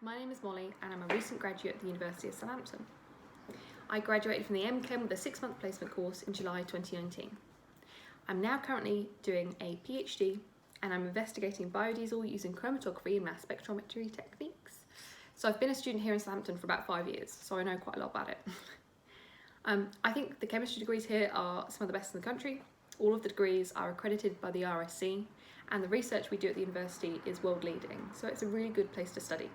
My name is Molly and I'm a recent graduate at the University of Southampton. I graduated from the MChem with a 6-month placement course in July 2019. I'm now currently doing a PhD and I'm investigating biodiesel using chromatography and mass spectrometry techniques. So I've been a student here in Southampton for about 5 years, so I know quite a lot about it. I think the chemistry degrees here are some of the best in the country. All of the degrees are accredited by the RSC and the research we do at the university is world leading, so it's a really good place to study.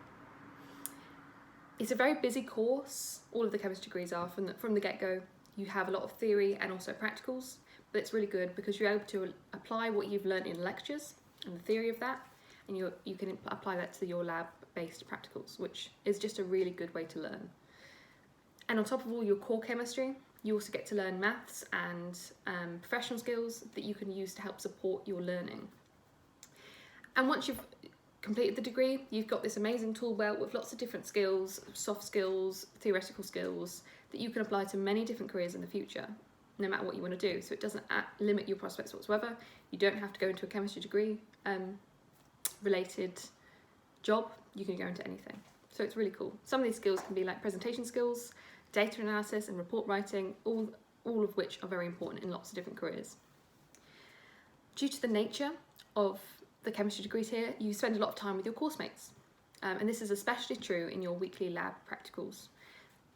It's a very busy course, all of the chemistry degrees are from the get-go. You have a lot of theory and also practicals, but it's really good because you're able to apply what you've learned in lectures and the theory of that, and you can apply that to your lab-based practicals, which is just a really good way to learn. And on top of all your core chemistry, you also get to learn maths and professional skills that you can use to help support your learning. And once you've completed the degree, you've got this amazing tool belt with lots of different skills, soft skills, theoretical skills, that you can apply to many different careers in the future, no matter what you want to do. So it doesn't limit your prospects whatsoever. You don't have to go into a chemistry degree related job, you can go into anything. So it's really cool. Some of these skills can be like presentation skills, data analysis and report writing, all of which are very important in lots of different careers. Due to the nature of the chemistry degrees here, you spend a lot of time with your course mates. And this is especially true in your weekly lab practicals.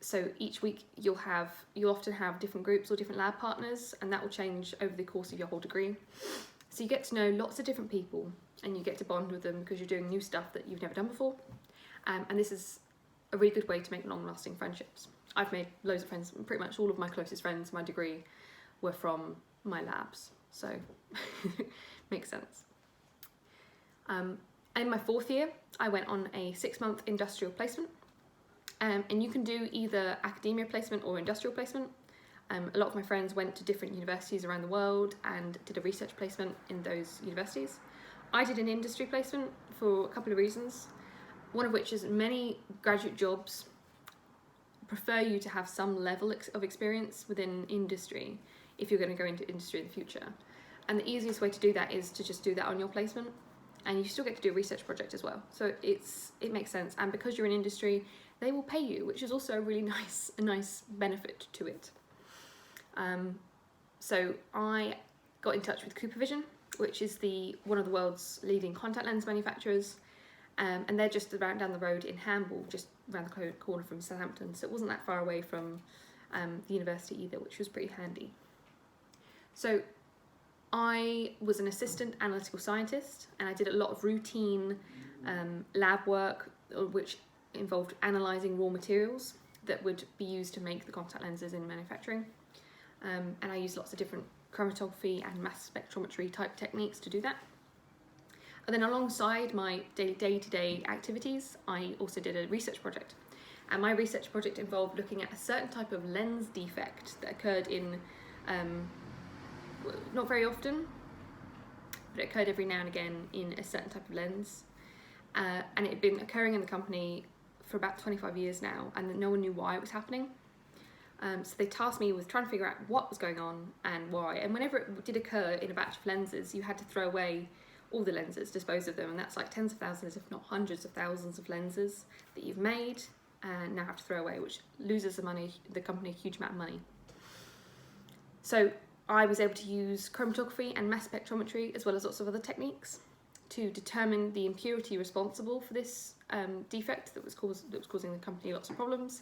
So each week you'll often have different groups or different lab partners, and that will change over the course of your whole degree. So you get to know lots of different people and you get to bond with them because you're doing new stuff that you've never done before. And this is a really good way to make long-lasting friendships. I've made loads of friends, pretty much all of my closest friends in my degree were from my labs, so makes sense. In my 4th year, I went on a 6-month industrial placement, and you can do either academia placement or industrial placement. A lot of my friends went to different universities around the world and did a research placement in those universities. I did an industry placement for a couple of reasons, one of which is many graduate jobs prefer you to have some level of experience within industry if you're going to go into industry in the future. And the easiest way to do that is to just do that on your placement. And you still get to do a research project as well. So it makes sense. And because you're in industry, they will pay you, which is also a really nice benefit to it. So I got in touch with CooperVision, which is one of the world's leading contact lens manufacturers. And they're just down the road in Hamble, just around the corner from Southampton. So it wasn't that far away from the university either, which was pretty handy. So I was an assistant analytical scientist and I did a lot of routine lab work which involved analysing raw materials that would be used to make the contact lenses in manufacturing. And I used lots of different chromatography and mass spectrometry type techniques to do that. And then alongside my day-to-day activities, I also did a research project. And my research project involved looking at a certain type of lens defect that occurred in not very often, but it occurred every now and again in a certain type of lens. And it had been occurring in the company for about 25 years now, and no one knew why it was happening. So they tasked me with trying to figure out what was going on and why. And whenever it did occur in a batch of lenses, you had to throw away all the lenses, dispose of them, and that's like tens of thousands, if not hundreds of thousands of lenses that you've made and now have to throw away, which loses the company a huge amount of money. So I was able to use chromatography and mass spectrometry as well as lots of other techniques to determine the impurity responsible for this defect that was causing the company lots of problems,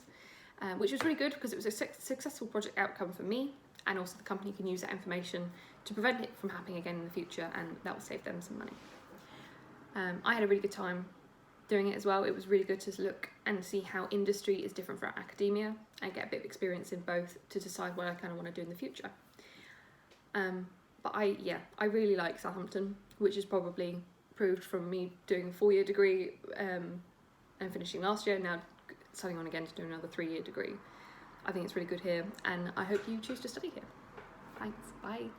which was really good because it was a successful project outcome for me, and also the company can use that information to prevent it from happening again in the future, and that will save them some money. I had a really good time doing it as well. It was really good to look and see how industry is different from academia and get a bit of experience in both to decide what I kind of want to do in the future. But I really like Southampton, which is probably proved from me doing a 4-year degree and finishing last year, now starting on again to do another 3-year degree. I think it's really good here, and I hope you choose to study here. Thanks, bye.